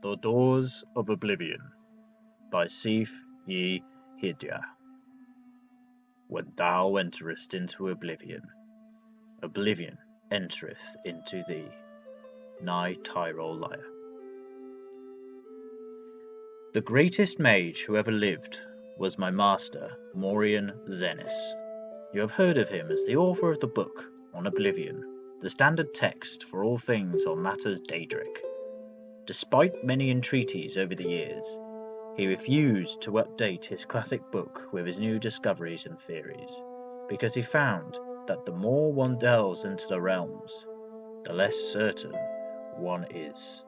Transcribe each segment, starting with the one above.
The Doors of Oblivion by Sif Yi Hidya. When thou enterest into oblivion, oblivion entereth into thee. Nye Tyrol Lyre. The greatest mage who ever lived was my master, Maurian Zenoss. You have heard of him as the author of the book on Oblivion, the standard text for all things on matters Daedric. Despite many entreaties over the years, he refused to update his classic book with his new discoveries and theories, because he found that the more one delves into the realms, the less certain one is.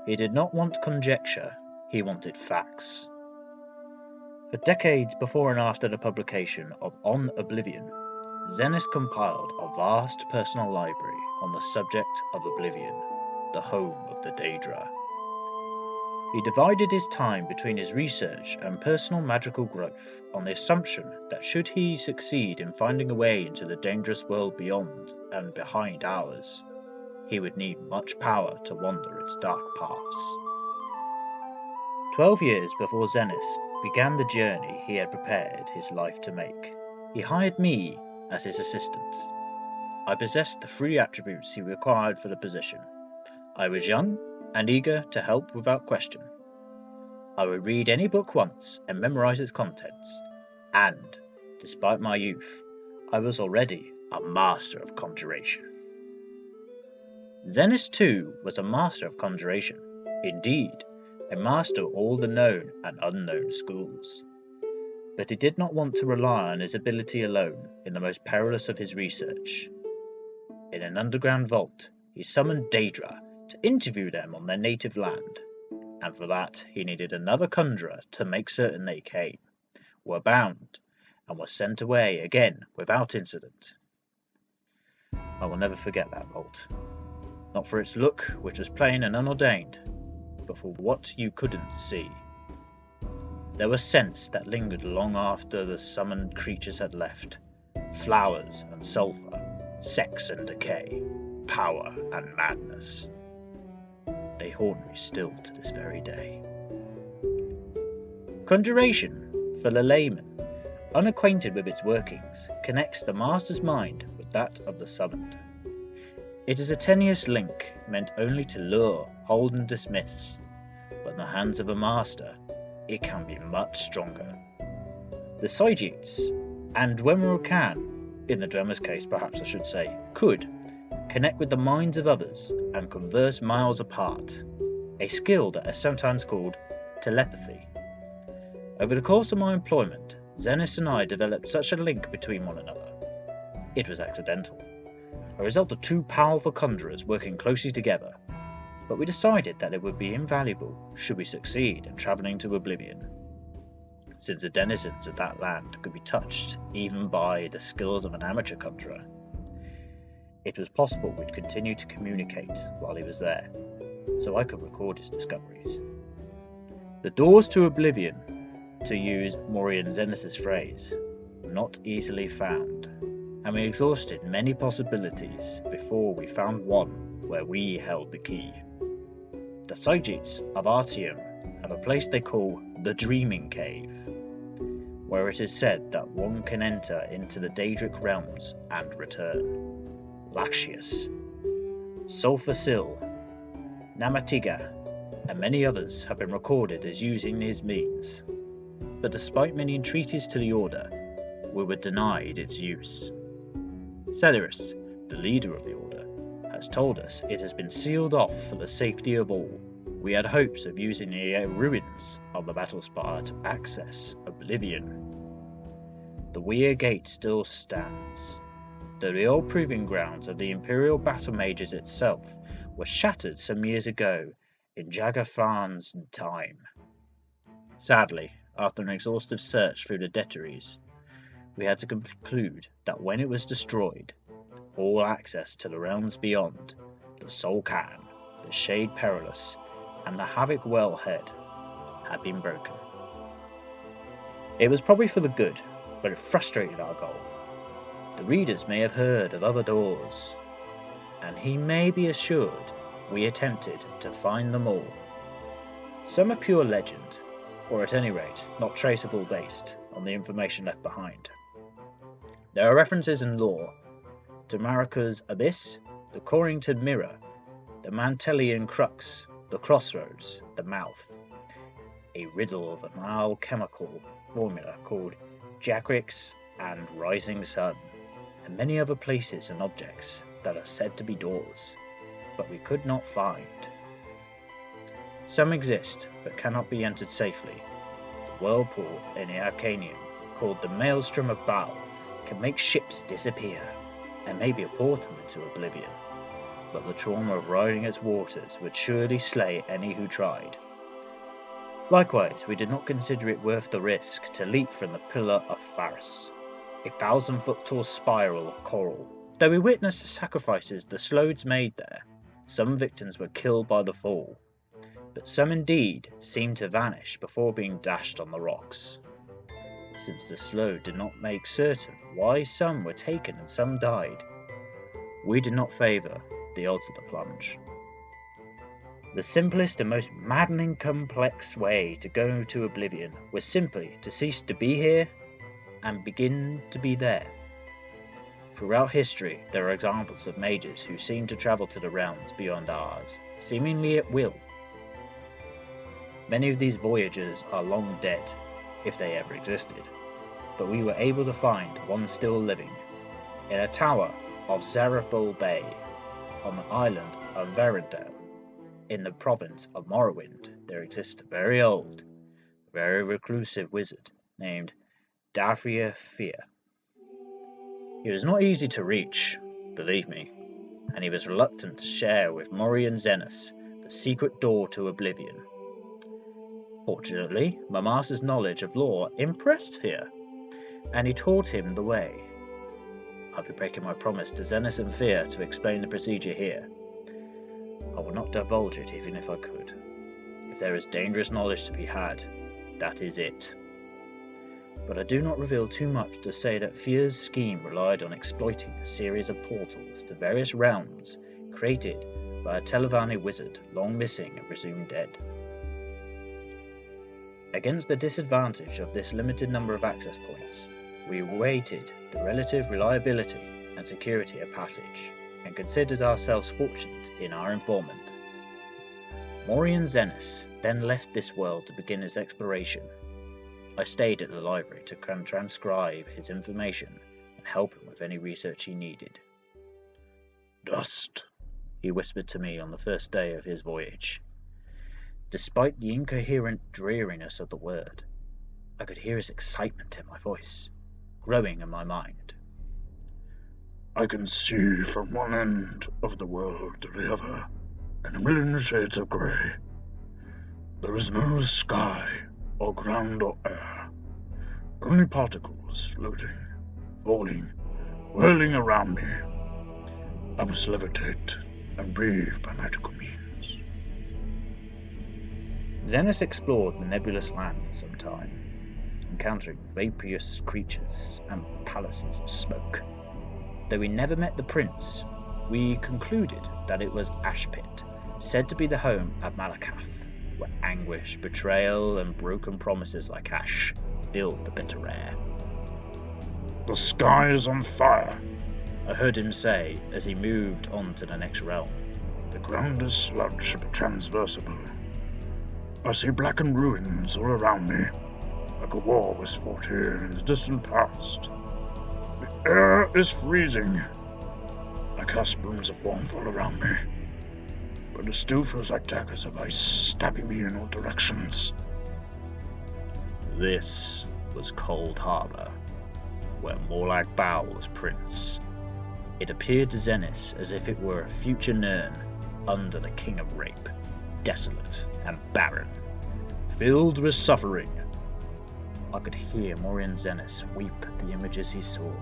He did not want conjecture, he wanted facts. For decades before and after the publication of On Oblivion, Zenoss compiled a vast personal library on the subject of Oblivion, the home of the Daedra. He divided his time between his research and personal magical growth on the assumption that should he succeed in finding a way into the dangerous world beyond and behind ours, he would need much power to wander its dark paths. 12 years before Zenoss began the journey he had prepared his life to make, he hired me as his assistant. I possessed the 3 attributes he required for the position. I was young and eager to help without question. I would read any book once and memorize its contents, and, despite my youth, I was already a master of Conjuration. Zenoss too was a master of Conjuration, indeed, a master of all the known and unknown schools. But he did not want to rely on his ability alone in the most perilous of his research. In an underground vault, he summoned Daedra to interview them on their native land, and for that he needed another conjurer to make certain they came, were bound, and were sent away again without incident. I will never forget that vault, not for its look, which was plain and unordained, but for what you couldn't see. There were scents that lingered long after the summoned creatures had left, flowers and sulphur, sex and decay, power and madness. They haunt me still to this very day. Conjuration, for the layman, unacquainted with its workings, connects the master's mind with that of the summoned. It is a tenuous link meant only to lure, hold and dismiss, but in the hands of a master, it can be much stronger. The Psychics, and Dwemer can, in the drummer's case perhaps I should say, could, connect with the minds of others and converse miles apart, a skill that is sometimes called telepathy. Over the course of my employment, Zenoss and I developed such a link between one another. It was accidental, a result of 2 powerful conjurers working closely together, but we decided that it would be invaluable should we succeed in travelling to Oblivion, since the denizens of that land could be touched even by the skills of an amateur conjurer. It was possible we'd continue to communicate while he was there, so I could record his discoveries. The doors to Oblivion, to use Maurian Zenoss's phrase, were not easily found, and we exhausted many possibilities before we found one where we held the key. The Psychics of Artium have a place they call the Dreaming Cave, where it is said that one can enter into the Daedric realms and return. Laxius, Sulfasil, Namatiga, and many others have been recorded as using these means, but despite many entreaties to the order, we were denied its use. Celerus, the leader of the order, has told us it has been sealed off for the safety of all. We had hopes of using the ruins of the battle spire to access Oblivion. The Weir Gate still stands, though the old proving grounds of the Imperial Battle Mages itself were shattered some years ago in Jagafan's time. Sadly, after an exhaustive search through the deteries, we had to conclude that when it was destroyed, all access to the realms beyond, the Soul Can, the Shade Perilous, and the Havoc Wellhead had been broken. It was probably for the good, but it frustrated our goal. The readers may have heard of other doors, and he may be assured we attempted to find them all, Some are pure legend, or at any rate, not traceable based on the information left behind. There are references in lore to Marika's Abyss, the Corrington Mirror, the Mantellian Crux, the Crossroads, the Mouth, a riddle of an alchemical formula called Jacrix and Rising Sun, and many other places and objects that are said to be doors, but we could not find. Some exist, but cannot be entered safely. The whirlpool in the Arcanium, called the Maelstrom of Baal, can make ships disappear, and maybe a portal into oblivion, but the trauma of riding its waters would surely slay any who tried. Likewise, we did not consider it worth the risk to leap from the Pillar of Pharos, a 1,000-foot tall spiral of coral. Though we witnessed the sacrifices the Slodes made there, some victims were killed by the fall, but some indeed seemed to vanish before being dashed on the rocks. Since the Slode did not make certain why some were taken and some died, we did not favour the odds of the plunge. The simplest and most maddening complex way to go to oblivion was simply to cease to be here and begin to be there. Throughout history, there are examples of mages who seem to travel to the realms beyond ours, seemingly at will. Many of these voyagers are long dead, if they ever existed, but we were able to find one still living. In a tower of Zarabul Bay, on the island of Verendale, in the province of Morrowind, there exists a very old, very reclusive wizard named Dafria Fear. He was not easy to reach, believe me, and he was reluctant to share with Mori and Zenoss the secret door to oblivion. Fortunately, my master's knowledge of lore impressed Fear, and he taught him the way. I'll be breaking my promise to Zenoss and Fear to explain the procedure here. I will not divulge it even if I could. If there is dangerous knowledge to be had, that is it. But I do not reveal too much to say that Fear's scheme relied on exploiting a series of portals to various realms created by a Telvanni wizard long missing and presumed dead. Against the disadvantage of this limited number of access points, we weighted the relative reliability and security of passage, and considered ourselves fortunate in our informant. Mori and Zenoss then left this world to begin his exploration. I stayed at the library to transcribe his information and help him with any research he needed. "Dust," he whispered to me on the first day of his voyage. Despite the incoherent dreariness of the word, I could hear his excitement in my voice, growing in my mind. "I can see from one end of the world to the other, in a million shades of grey. There is no sky, or ground, or air. Only particles floating, falling, whirling around me. I must levitate and breathe by magical means." Zenoss explored the nebulous land for some time, encountering vaporous creatures and palaces of smoke. Though we never met the prince, we concluded that it was Ashpit, said to be the home of Malakath, where anguish, betrayal, and broken promises like ash filled the bitter air. "The sky is on fire," I heard him say as he moved on to the next realm. "The ground is sludge but transversible. I see blackened ruins all around me, like a war was fought here in the distant past. The air is freezing. I cast brooms of warmth all around me, but it still feels like daggers of ice stabbing me in all directions." This was Cold Harbor, where Morlag Bow was prince. It appeared to Zenoss as if it were a future Nirn under the King of Rape, desolate and barren, filled with suffering. I could hear Mori and Zenoss weep at the images he saw,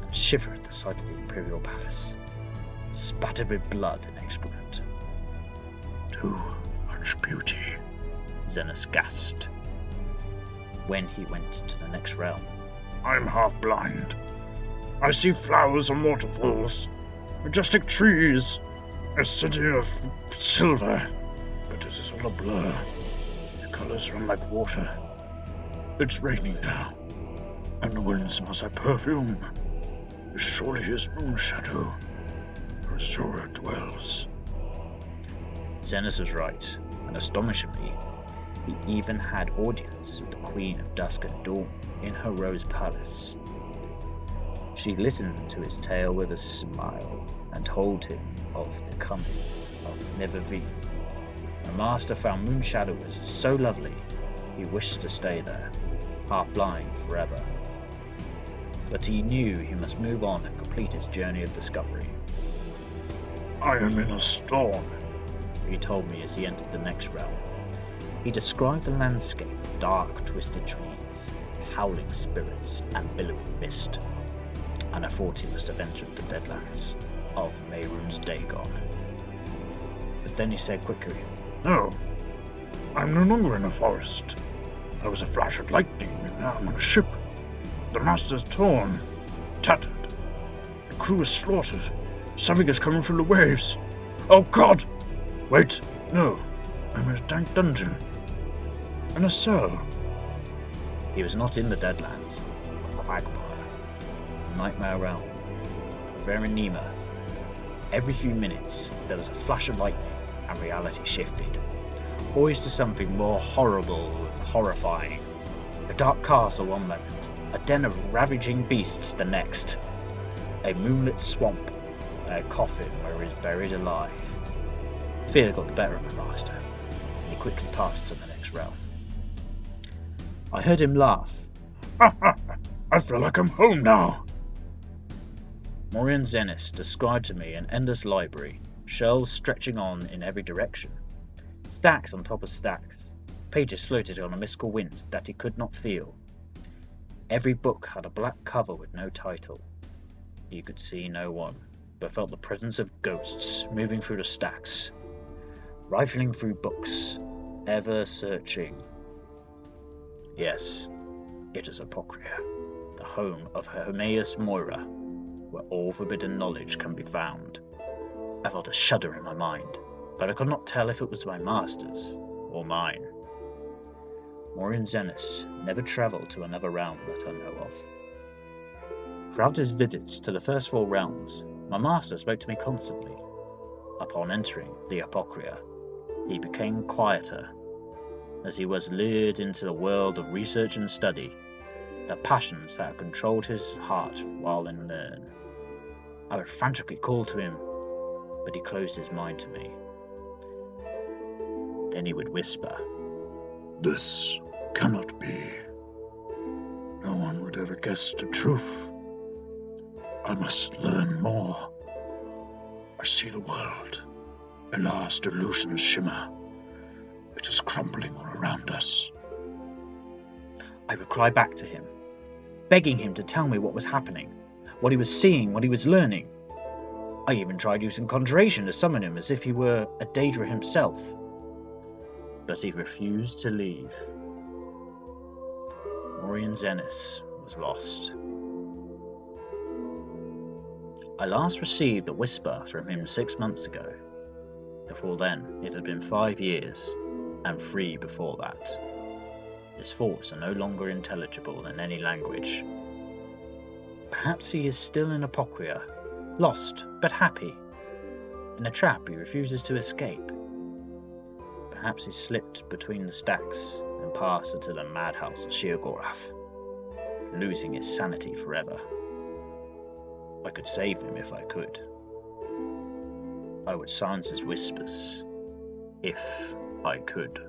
and shiver at the sight of the Imperial Palace, spattered with blood and excrement. "Too much beauty," Zenoss gasped, when he went to the next realm. "I'm half blind. I see flowers and waterfalls, majestic trees, a city of silver, but it is all a blur. colours run like water. It's raining now, and the wind smells like perfume. It surely is Moonshadow, for Zora dwells. Zenoss was right, and astonishingly, he even had audience with the Queen of Dusk and Dawn in her Rose Palace. She listened to his tale with a smile and told him of the coming of Neverveen. The master found Moonshadow was so lovely, he wished to stay there, half blind forever. But he knew he must move on and complete his journey of discovery. I am in a storm, he told me as he entered the next realm. He described the landscape of dark, twisted trees, howling spirits, and billowing mist, and I thought he must have entered the Deadlands of Mehrunes Dagon. But then he said quickly, No, I'm no longer in a forest. There was a flash of lightning, and now I'm on a ship. The master's torn, tattered. The crew is slaughtered. Something is coming from the waves. Oh God! Wait, no, I'm in a dank dungeon. In a cell. He was not in the Deadlands, but Quagmire, the Nightmare Realm, Verenema. Every few minutes there was a flash of lightning, and reality shifted, always to something more horrible and horrifying. A dark castle one moment, a den of ravaging beasts the next, a moonlit swamp, and a coffin where he is buried alive. Fear got the better of my master, and he quickly passed to the next realm. I heard him laugh. I feel like I'm home now. Morian Zenoss described to me an endless library, shelves stretching on in every direction, stacks on top of stacks, pages floated on a mystical wind that he could not feel. Every book had a black cover with no title. He could see no one, but felt the presence of ghosts moving through the stacks, rifling through books, ever searching. Yes, it is Apocrypha, the home of Hermaeus Moira, where all forbidden knowledge can be found. I felt a shudder in my mind, but I could not tell if it was my master's or mine. Morian Zenoss never travelled to another realm that I know of. Throughout his visits to the first 4 realms, my master spoke to me constantly. Upon entering the Apocrypha, he became quieter, as he was lured into the world of research and study, the passions that had controlled his heart while in learn. I would frantically call to him, but he closed his mind to me. Then he would whisper, This cannot be. No one would ever guess the truth. I must learn more. I see the world, a last illusion shimmer. It is crumbling all around us. I would cry back to him, begging him to tell me what was happening, what he was seeing, what he was learning. I even tried using Conjuration to summon him as if he were a Daedra himself. But he refused to leave. Morian Zenoss was lost. I last received a whisper from him 6 months ago. Before then, it had been 5 years, and 3 before that. His thoughts are no longer intelligible in any language. Perhaps he is still in Apocrypha, lost but happy, in a trap he refuses to escape. Perhaps he slipped between the stacks and passed into the madhouse of Sheogorath, losing his sanity forever. I could save him if I could. I would silence his whispers, if I could.